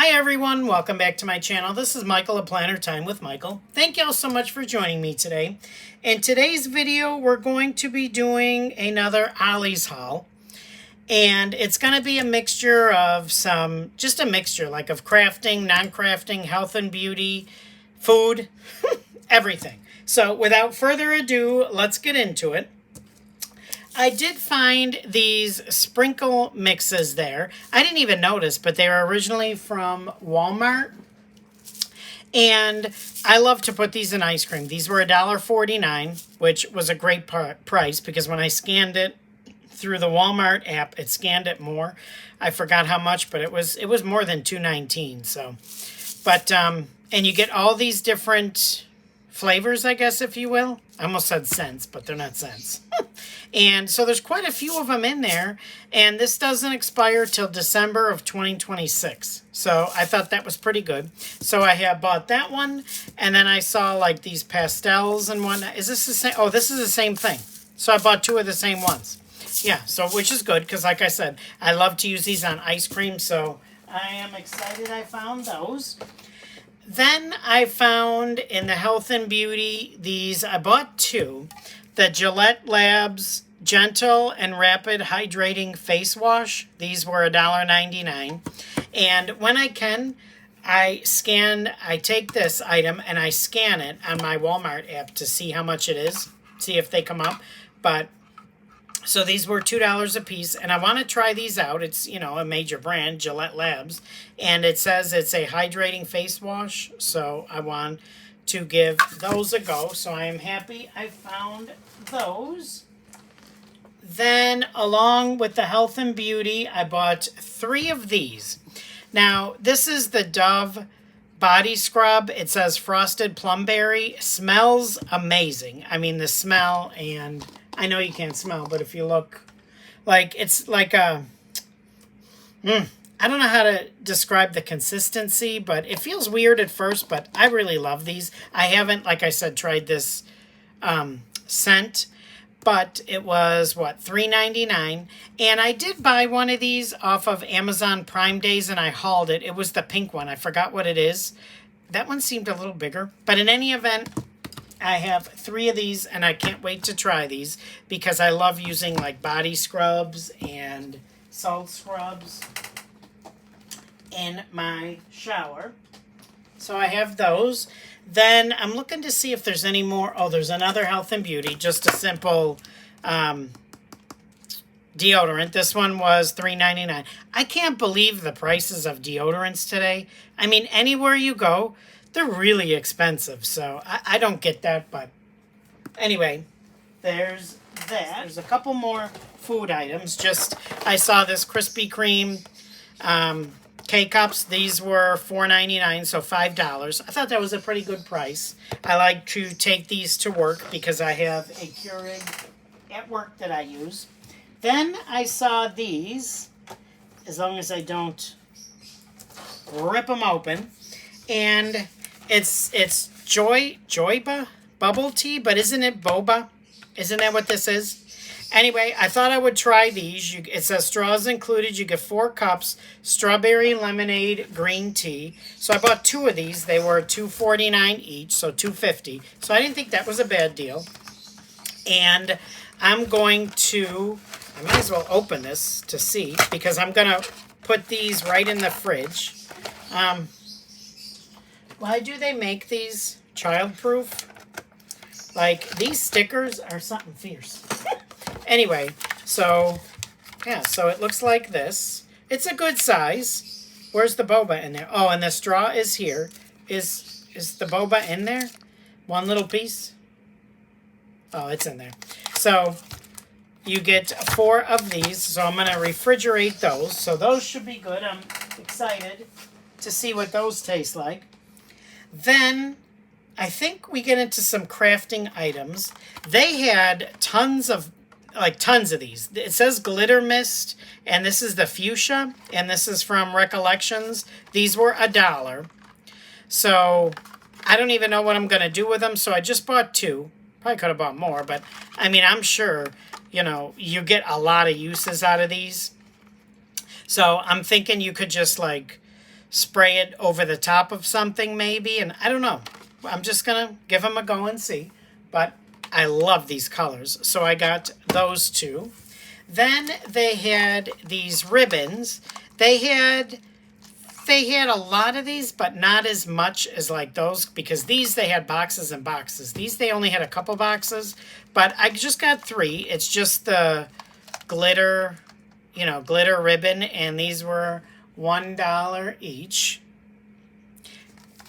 Hi everyone, welcome back to my channel. This is Michael of Planner Time with Michael. Thank y'all so much for joining me today. In today's video, we're going to be doing another Ollie's haul. And it's going to be a mixture of just a mixture like of crafting, non-crafting, health and beauty, food, everything. So without further ado, let's get into it. I did find these sprinkle mixes there. I didn't even notice, but they were originally from Walmart. And I love to put these in ice cream. These were $1.49, which was a great price because when I scanned it through the Walmart app, it scanned it more. I forgot how much, but it was more than $2.19. So, but and you get all these different flavors, I guess, if you will. I almost said scents, but they're not scents. And so there's quite a few of them in there, and this doesn't expire till December of 2026. So I thought that was pretty good. So I have bought that one, and then I saw like these pastels and whatnot. Is this the same? Oh, this is the same thing. So I bought two of the same ones. Yeah, so which is good because like I said, I love to use these on ice cream, so I am excited I found those. Then I found in the health and beauty, I bought two. The Gillette Labs Gentle and Rapid Hydrating Face Wash. These were $1.99. And when I can, I take this item and I scan it on my Walmart app to see how much it is, see if they come up. So these were $2 a piece, and I want to try these out. It's, a major brand, Gillette Labs, and it says it's a hydrating face wash, so I want to give those a go. So I am happy I found those. Then, along with the health and beauty, I bought 3 of these. Now, this is the Dove body scrub. It says frosted plumberry. Smells amazing. I mean, the smell, and I know you can't smell, but if you look, it's like a, I don't know how to describe the consistency, but it feels weird at first, but I really love these. I haven't, like I said, tried this scent, but it was, $3.99, and I did buy one of these off of Amazon Prime Days, and I hauled it. It was the pink one. I forgot what it is. That one seemed a little bigger, but in any event, I have 3 of these, and I can't wait to try these because I love using like body scrubs and salt scrubs in my shower. So I have those. Then I'm looking to see if there's any more. Oh, there's another health and beauty, just a simple deodorant. This one was $3.99. I can't believe the prices of deodorants today. I mean, anywhere you go, they're really expensive, so I don't get that, but anyway, there's that. There's a couple more food items. I saw this Krispy Kreme K-Cups. These were $4.99, so $5. I thought that was a pretty good price. I like to take these to work because I have a Keurig at work that I use. Then I saw these, as long as I don't rip them open, and it's Joyba bubble tea, but isn't it Boba? Isn't that what this is? Anyway, I thought I would try these. It says straws included. You get 4 cups, strawberry lemonade green tea. So I bought 2 of these. They were $2.49 each, so $2.50. So I didn't think that was a bad deal. And I might as well open this to see because I'm going to put these right in the fridge. Why do they make these childproof? Like, these stickers are something fierce. Anyway, so, yeah, so it looks like this. It's a good size. Where's the boba in there? Oh, and the straw is here. Is the boba in there? One little piece? Oh, it's in there. So, you get 4 of these. So, I'm going to refrigerate those. So, those should be good. I'm excited to see what those taste like. Then, I think we get into some crafting items. They had tons of these. It says glitter mist, and this is the fuchsia, and this is from Recollections. These were $1. So, I don't even know what I'm going to do with them, so I just bought 2. Probably could have bought more, but, I mean, I'm sure, you get a lot of uses out of these. So, I'm thinking you could just, spray it over the top of something maybe, and I don't know. I'm just going to give them a go and see. But I love these colors, so I got those two. Then they had these ribbons. They had a lot of these, but not as much as like those, because these they had boxes and boxes. These they only had a couple boxes, but I just got 3. It's just the glitter, glitter ribbon, and these were $1 each.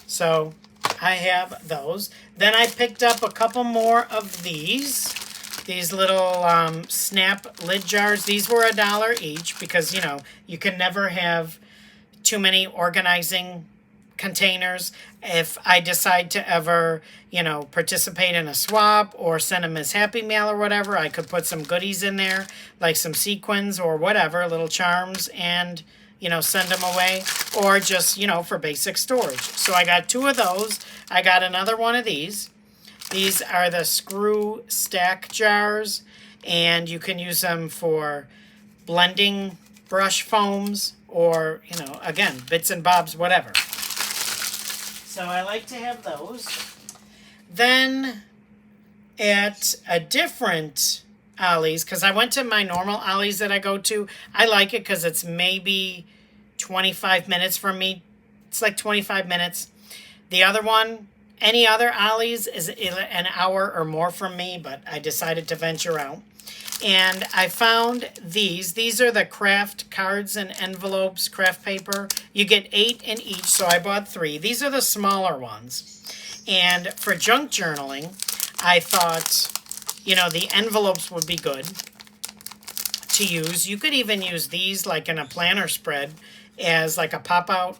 So I have those. Then I picked up a couple more of these little snap lid jars. These were $1 each because, you can never have too many organizing containers. If I decide to ever, participate in a swap or send them as Happy Mail or whatever, I could put some goodies in there, like some sequins or whatever, little charms, and, send them away, or just, for basic storage. So I got 2 of those. I got another one of these. These are the screw stack jars, and you can use them for blending brush foams or, again, bits and bobs, whatever. So I like to have those. Then at a different Ollie's, because I went to my normal Ollie's that I go to. I like it because it's maybe 25 minutes from me. It's like 25 minutes. The other one, any other Ollie's, is an hour or more from me, but I decided to venture out. And I found these. These are the craft cards and envelopes, craft paper. You get 8 in each, so I bought 3. These are the smaller ones. And for junk journaling, I thought, the envelopes would be good to use. You could even use these like in a planner spread as like a pop-out.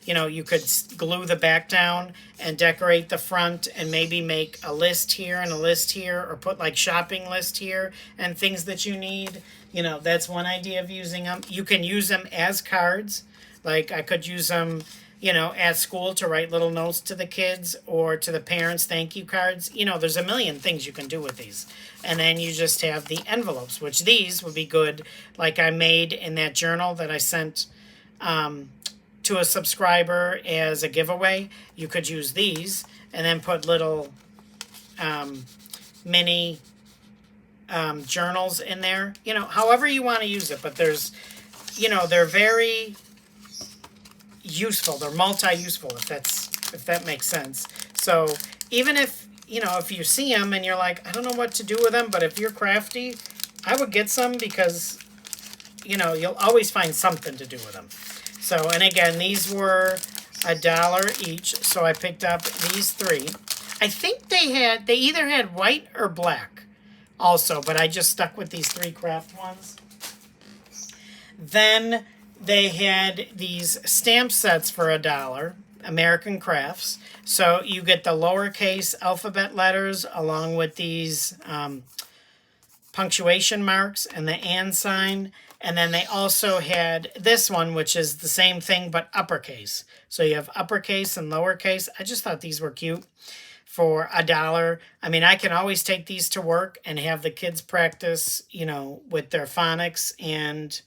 You could glue the back down and decorate the front and maybe make a list here and a list here, or put like shopping list here and things that you need. That's one idea of using them. You can use them as cards. Like I could use them, at school to write little notes to the kids or to the parents, thank you cards. There's a million things you can do with these. And then you just have the envelopes, which these would be good. Like I made in that journal that I sent, to a subscriber as a giveaway. You could use these and then put little mini journals in there. However you want to use it. But there's, they're very useful. They're multi-useful, if that makes sense. So even if, if you see them and you're like, I don't know what to do with them, but if you're crafty, I would get some because, you'll always find something to do with them. So, and again, these were $1 each, so I picked up these 3. I think they either had white or black also, but I just stuck with these 3 craft ones. Then they had these stamp sets for $1, American Crafts. So you get the lowercase alphabet letters along with these punctuation marks and the and sign. And then they also had this one, which is the same thing, but uppercase. So you have uppercase and lowercase. I just thought these were cute for $1. I mean, I can always take these to work and have the kids practice, with their phonics and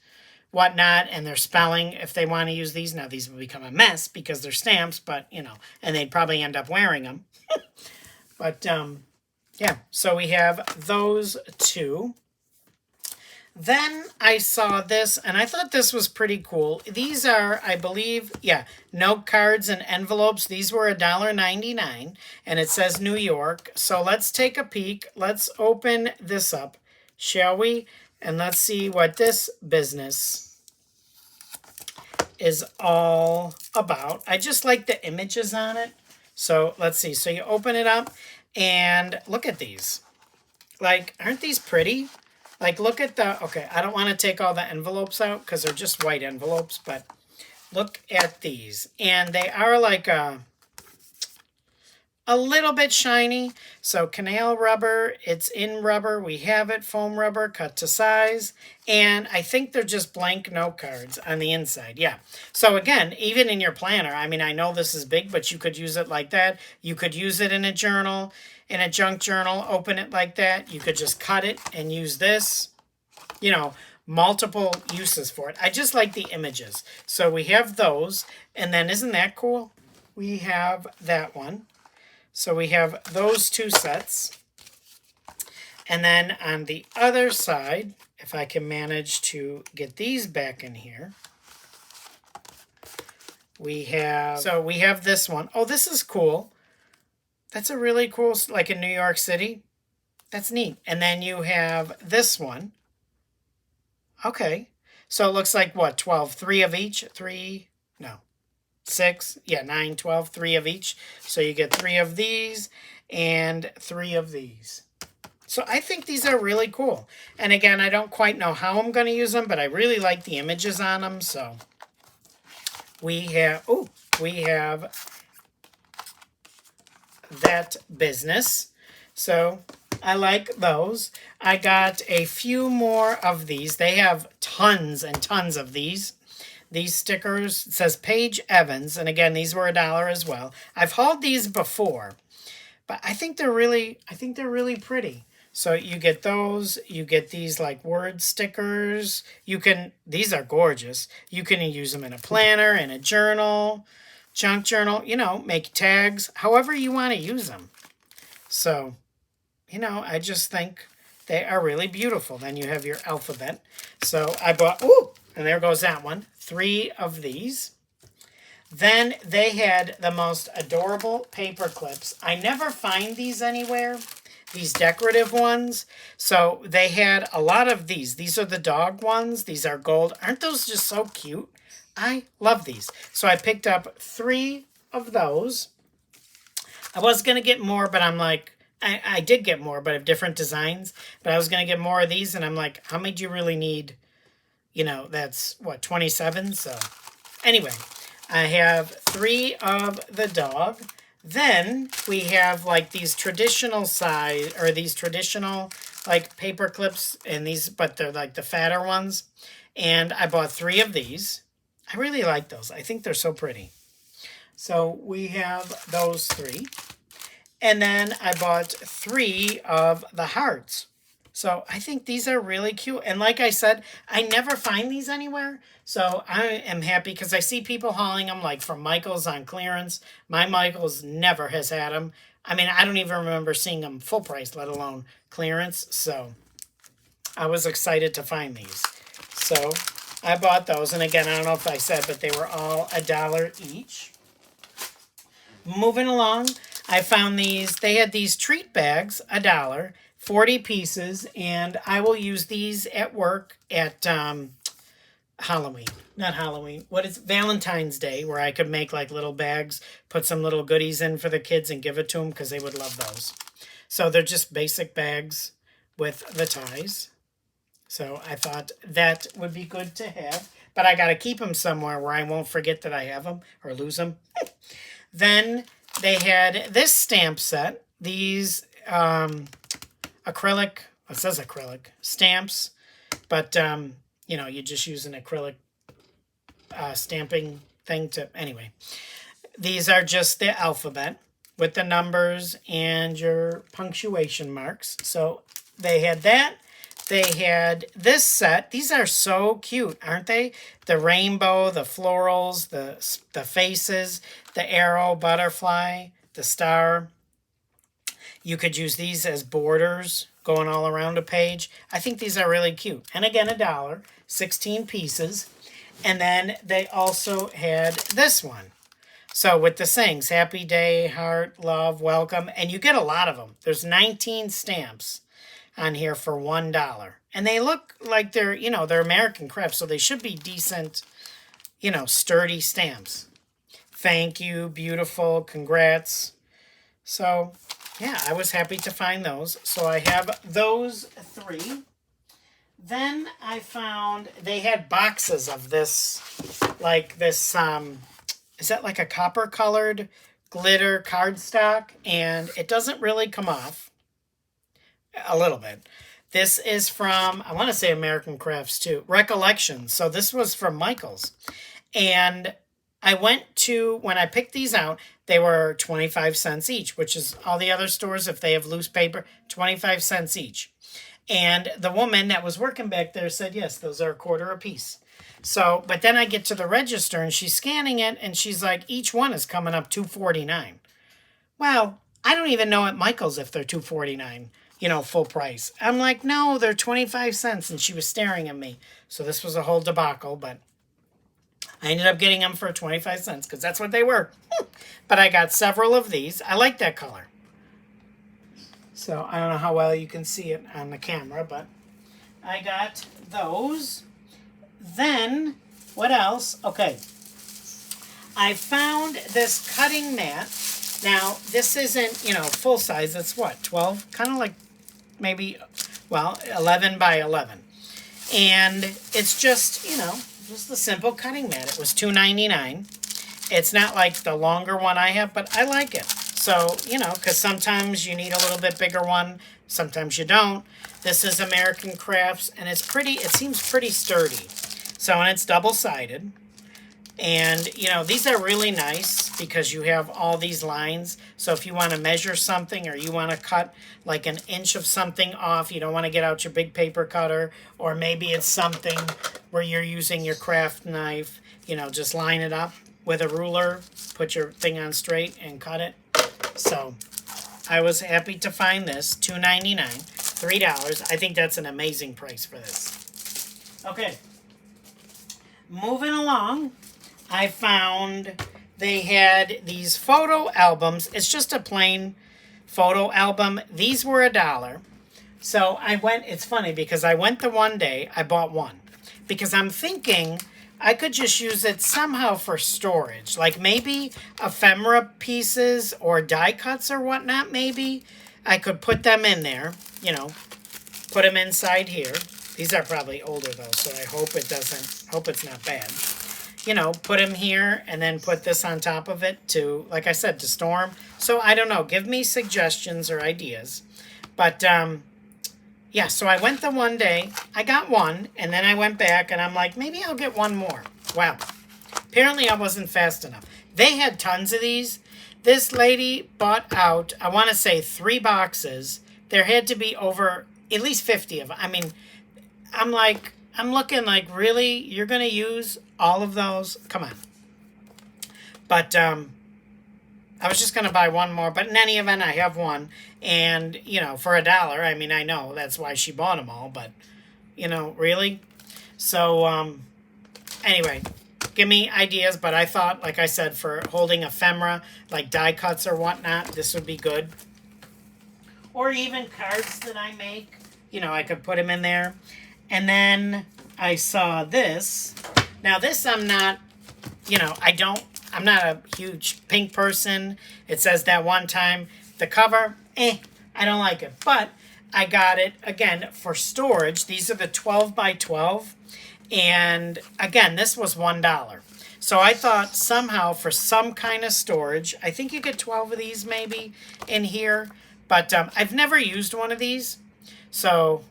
whatnot and their spelling if they want to use these. Now, these will become a mess because they're stamps, but, and they'd probably end up wearing them. But, yeah, so we have those 2. Then I saw this, and I thought this was pretty cool. These are, I believe, note cards and envelopes. These were $1.99, and it says New York. So let's take a peek. Let's open this up, shall we? And let's see what this business is all about. I just like the images on it. So let's see. So you open it up, and look at these. Like, aren't these pretty? Like, look at the, okay, I don't want to take all the envelopes out because they're just white envelopes, but look at these. And they are like a little bit shiny. So canal rubber, it's in rubber. We have it, foam rubber, cut to size. And I think they're just blank note cards on the inside. Yeah. So again, even in your planner, I mean, I know this is big, but you could use it like that. You could use it in a journal. In a junk journal, open it like that. You could just cut it and use this, multiple uses for it. I just like the images. So we have those, and then isn't that cool? We have that one. So we have those two sets. And then on the other side, if I can manage to get these back in here, we have this one. Oh, this is cool. That's a really cool, like in New York City. That's neat. And then you have this one. Okay. So it looks like what, 12? 3 of each? 3? No. 6? Yeah, 9, 12, 3 of each. So you get 3 of these and 3 of these. So I think these are really cool. And again, I don't quite know how I'm going to use them, but I really like the images on them. So we have that business. So I like those. I got a few more of these. They have tons and tons of these. These stickers, it says Paige Evans, and again, these were $1 as well. I've hauled these before, but I think they're really pretty. So you get those, you get these like word stickers. These are gorgeous. You can use them in a planner, in a journal, junk journal, make tags, however you want to use them. So, I just think they are really beautiful. Then you have your alphabet. So I bought, and there goes that one, 3 of these. Then they had the most adorable paper clips. I never find these anywhere, these decorative ones. So they had a lot of these. These are the dog ones. These are gold. Aren't those just so cute? I love these. So I picked up 3 of those. I was going to get more, but I'm like, I did get more, but of different designs. But I was going to get more of these, and I'm like, how many do you really need? That's, what, 27? So anyway, I have 3 of the dog. Then we have, like, these traditional size, or these traditional, like, paper clips, and these, but they're, like, the fatter ones. And I bought 3 of these. I really like those. I think they're so pretty. So we have those 3. And then I bought 3 of the hearts. So I think these are really cute. And like I said, I never find these anywhere. So I am happy because I see people hauling them like from Michael's on clearance. My Michael's never has had them. I mean, I don't even remember seeing them full price, let alone clearance. So I was excited to find these. So I bought those. And again, I don't know if I said, but they were all $1 each. Moving along, I found these. They had these treat bags, $1, 40 pieces, and I will use these at work at Halloween. Not Halloween. What is Valentine's Day, where I could make like little bags, put some little goodies in for the kids and give it to them because they would love those. So they're just basic bags with the ties. So I thought that would be good to have, but I got to keep them somewhere where I won't forget that I have them or lose them. Then they had this stamp set. These acrylic, it says acrylic, stamps. But, you just use an acrylic stamping thing to, anyway. These are just the alphabet with the numbers and your punctuation marks. So they had that. They had this set. These are so cute, aren't they? The rainbow, the florals, the faces, the arrow, butterfly, the star. You could use these as borders going all around a page. I think these are really cute. And again, $1, 16 pieces. And then they also had this one. So with the sayings, happy day, heart, love, welcome. And you get a lot of them. There's 19 stamps on here for $1. And they look like they're, they're American crafts, so they should be decent, sturdy stamps. Thank you, beautiful, congrats. So, yeah, I was happy to find those. So I have those 3. Then I found they had boxes of this, like this, is that like a copper-colored glitter cardstock? And it doesn't really come off. A little bit. This is from, I want to say American Crafts too, Recollections. So this was from Michael's. And I went to, when I picked these out, they were 25 cents each, which is all the other stores, if they have loose paper, 25 cents each. And the woman that was working back there said, yes, those are $1/4 a piece. So, but then I get to the register and she's scanning it and she's like, each one is coming up $2.49. Well, I don't even know at Michael's if they're $2.49, full price. I'm like, no, they're 25 cents. And she was staring at me. So this was a whole debacle, but I ended up getting them for 25 cents because that's what they were. But I got several of these. I like that color. So I don't know how well you can see it on the camera, but I got those. Then, what else? Okay. I found this cutting mat. Now, this isn't, full size. It's what, 12? Kind of like maybe, 11 by 11. And it's just, just a simple cutting mat. It was $2.99. It's not like the longer one I have, but I like it. So, because sometimes you need a little bit bigger one. Sometimes you don't. This is American Crafts, and it's pretty, it seems pretty sturdy. So, and it's double-sided. And, these are really nice because you have all these lines. So if you want to measure something or you want to cut like 1 inch of something off, you don't want to get out your big paper cutter, or maybe it's something where you're using your craft knife, just line it up with a ruler, put your thing on straight and cut it. So I was happy to find this, $2.99, $3. I think that's an amazing price for this. Okay, moving along. I found they had these photo albums. It's just a plain photo album. These were $1. So I went, it's funny because I went the one day, I bought one. Because I'm thinking I could just use it somehow for storage. Like maybe ephemera pieces or die cuts or whatnot, maybe. I could put them in there, put them inside here. These are probably older though, so I hope it's not bad. Put them here and then put this on top of it to, like I said, to store them. So I don't know. Give me suggestions or ideas. But, yeah, so I went the one day. I got one, and then I went back, and I'm like, maybe I'll get one more. Wow. Apparently I wasn't fast enough. They had tons of these. This lady bought out, I want to say 3 boxes. There had to be over at least 50 of them. I mean, I'm looking like, really? You're going to use all of those? Come on. But I was just going to buy one more. But in any event, I have one. And, for $1, I mean, I know that's why she bought them all. But, really? So, anyway, give me ideas. But I thought, like I said, for holding ephemera, like die cuts or whatnot, this would be good. Or even cards that I make. I could put them in there. And then I saw this. Now this I'm not, I'm not a huge pink person. It says that one time. The cover, I don't like it. But I got it, again, for storage. These are the 12 by 12. And again, this was $1. So I thought somehow for some kind of storage, I think you get 12 of these maybe in here. But I've never used one of these. So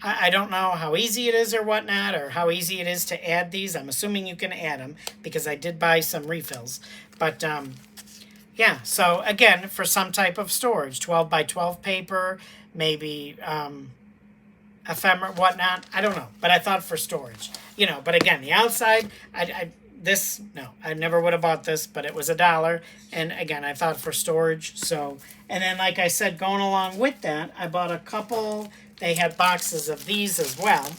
I don't know how easy it is or whatnot, or how easy it is to add these. I'm assuming you can add them because I did buy some refills. But, yeah, so again, for some type of storage, 12 by 12 paper, maybe ephemera, whatnot. I don't know, but I thought for storage. But again, the outside, I never would have bought this, but it was $1. And again, I thought for storage. So, and then like I said, going along with that, I bought a couple. They had boxes of these as well.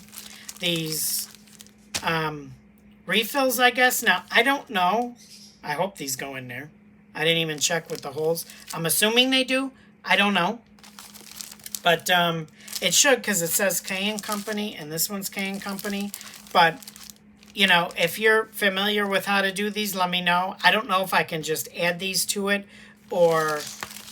These refills, I guess. Now, I don't know. I hope these go in there. I didn't even check with the holes. I'm assuming they do. I don't know. But it should, because it says K & Company, and this one's K & Company. But, if you're familiar with how to do these, let me know. I don't know if I can just add these to it, or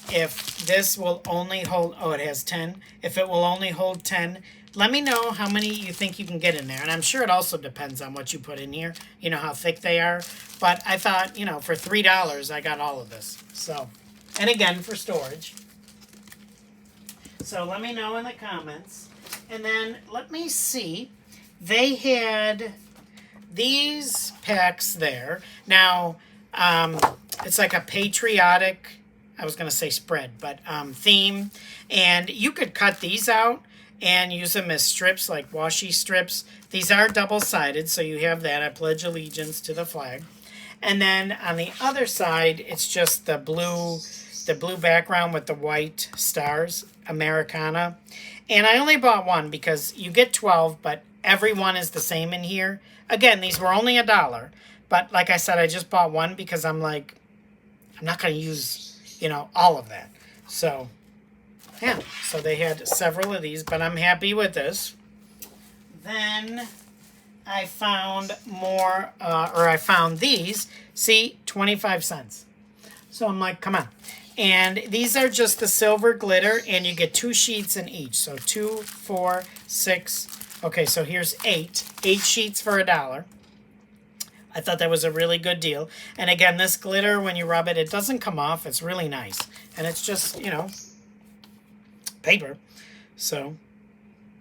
if this will only hold, it has 10. If it will only hold 10, let me know how many you think you can get in there. And I'm sure it also depends on what you put in here, how thick they are. But I thought, for $3, I got all of this. So, and again, for storage. So let me know in the comments. And then let me see. They had these packs there. Now, it's like a patriotic, I was going to say spread, but theme. And you could cut these out and use them as strips, like washi strips. These are double-sided, so you have that. I pledge allegiance to the flag. And then on the other side, it's just the blue background with the white stars, Americana. And I only bought one because you get 12, but every one is the same in here. Again, these were only $1. But like I said, I just bought one because I'm like, I'm not going to use, you know, all of that. So, yeah. So they had several of these, but I'm happy with this. Then I found more, I found these. See, 25 cents. So I'm like, come on. And these are just the silver glitter, and you get 2 sheets in each. So 2, 4, 6. Okay, so here's 8. 8 sheets for $1. I thought that was a really good deal. And again, this glitter, when you rub it, it doesn't come off. It's really nice. And it's just, you know, paper. So,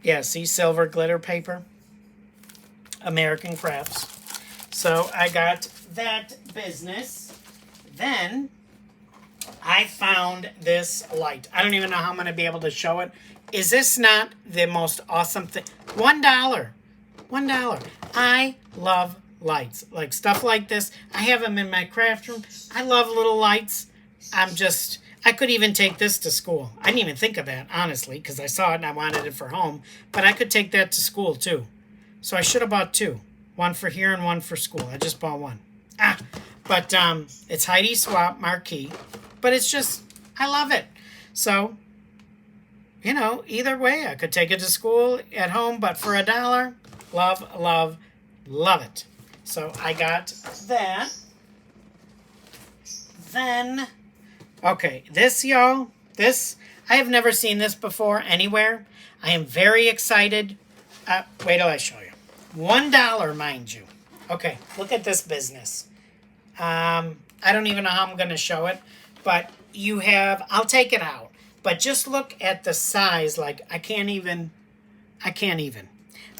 yeah, see, silver glitter paper. American Crafts. So I got that business. Then I found this light. I don't even know how I'm going to be able to show it. Is this not the most awesome thing? $1. $1. I love lights. Like stuff like this. I have them in my craft room. I love little lights. I could even take this to school. I didn't even think of that, honestly, because I saw it and I wanted it for home. But I could take that to school, too. So I should have bought 2. One for here and one for school. I just bought 1. But it's Heidi Swapp Marquee. But it's just, I love it. So, you know, either way, I could take it to school, at home. But for $1, love, love, love it. So I got that. Then, okay, this, y'all, this, I have never seen this before anywhere. I am very excited. Wait till I show you. $1, mind you. Okay, look at this business. I don't even know how I'm going to show it, but you have, I'll take it out. But just look at the size, like I can't even.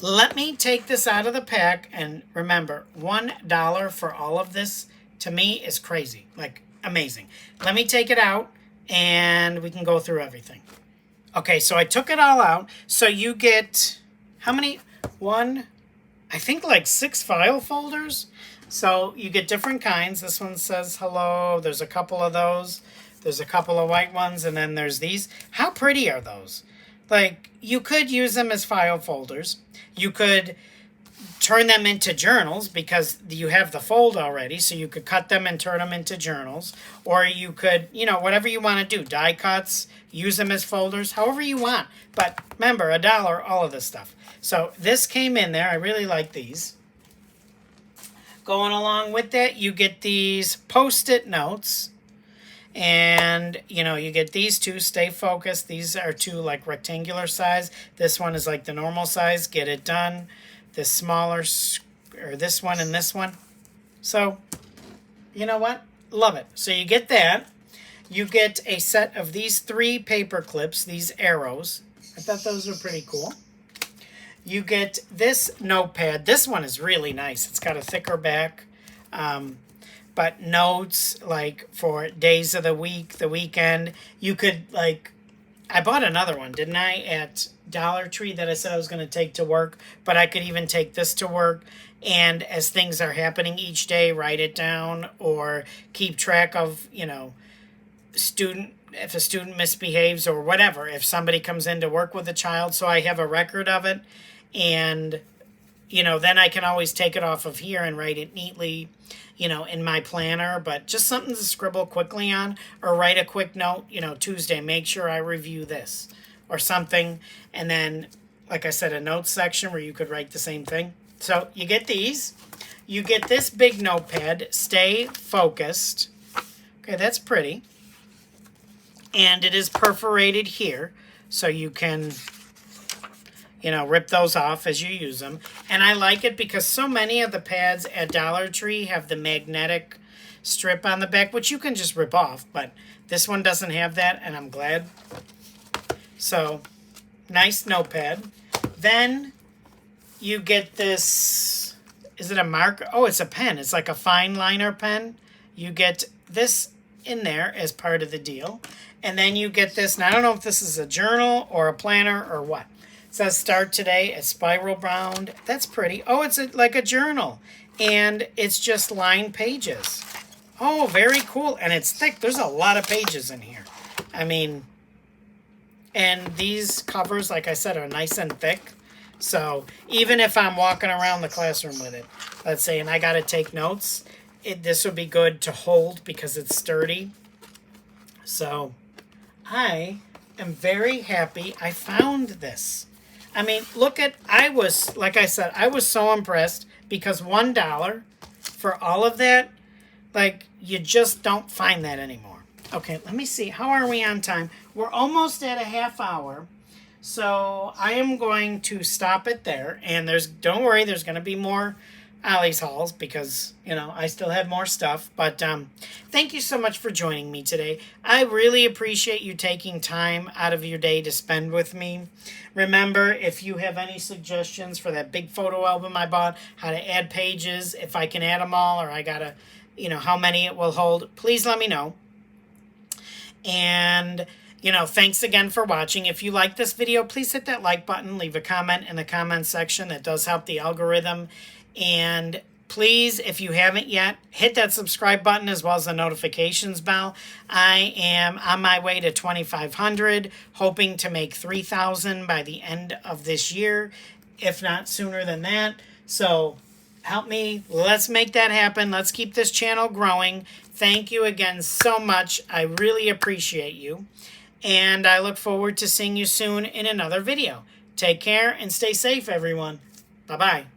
Let me take this out of the pack, and remember, $1 for all of this, to me, is crazy. Like, amazing. Let me take it out, and we can go through everything. Okay, so I took it all out. So you get, how many? I think like 6 file folders. So you get different kinds. This one says hello. There's a couple of those. There's a couple of white ones, and then there's these. How pretty are those? Like, you could use them as file folders. You could turn them into journals because you have the fold already, so you could cut them and turn them into journals. Or you could, you know, whatever you want to do. Die cuts, use them as folders, however you want. But remember, $1, all of this stuff. So this came in there. I really like these. Going along with that, you get these Postit Notes. And, you know, you get these 2, stay focused. These are 2, like, rectangular size. This one is like the normal size, get it done. This smaller, or this one and this one. So, you know what? Love it. So you get that. You get a set of these 3 paper clips, these arrows. I thought those were pretty cool. You get this notepad. This one is really nice. It's got a thicker back. But notes, like, for days of the week, the weekend. You could, like, I bought another one, didn't I, at Dollar Tree that I said I was going to take to work. But I could even take this to work. And as things are happening each day, write it down or keep track of, you know, if a student misbehaves or whatever. If somebody comes in to work with a child, so I have a record of it. And, you know, then I can always take it off of here and write it neatly, you know, in my planner, but just something to scribble quickly on or write a quick note, you know, Tuesday, make sure I review this or something. And then, like I said, a notes section where you could write the same thing. So you get these. You get this big notepad, Stay Focused. Okay, that's pretty. And it is perforated here, so you can, you know, rip those off as you use them. And I like it because so many of the pads at Dollar Tree have the magnetic strip on the back, which you can just rip off. But this one doesn't have that, and I'm glad. So, nice notepad. Then you get this, is it a marker? Oh, it's a pen. It's like a fine liner pen. You get this in there as part of the deal. And then you get this, and I don't know if this is a journal or a planner or what. It says start today. It's spiral bound. That's pretty. Oh, it's like a journal. And it's just lined pages. Oh, very cool. And it's thick. There's a lot of pages in here. I mean, and these covers, like I said, are nice and thick. So even if I'm walking around the classroom with it, let's say, and I got to take notes, this would be good to hold because it's sturdy. So I am very happy I found this. I mean, look at, like I said, I was so impressed because $1 for all of that, like, you just don't find that anymore. Okay, let me see. How are we on time? We're almost at a half hour. So I am going to stop it there. And don't worry, there's going to be more Ollie's hauls because, I still have more stuff. But thank you so much for joining me today. I really appreciate you taking time out of your day to spend with me. Remember, if you have any suggestions for that big photo album I bought, how to add pages, if I can add them all, or I got to, how many it will hold, please let me know. And, thanks again for watching. If you like this video, please hit that like button, leave a comment in the comment section. That does help the algorithm. And please, if you haven't yet, hit that subscribe button as well as the notifications bell. I am on my way to 2,500, hoping to make 3,000 by the end of this year, if not sooner than that. So help me. Let's make that happen. Let's keep this channel growing. Thank you again so much. I really appreciate you. And I look forward to seeing you soon in another video. Take care and stay safe, everyone. Bye-bye.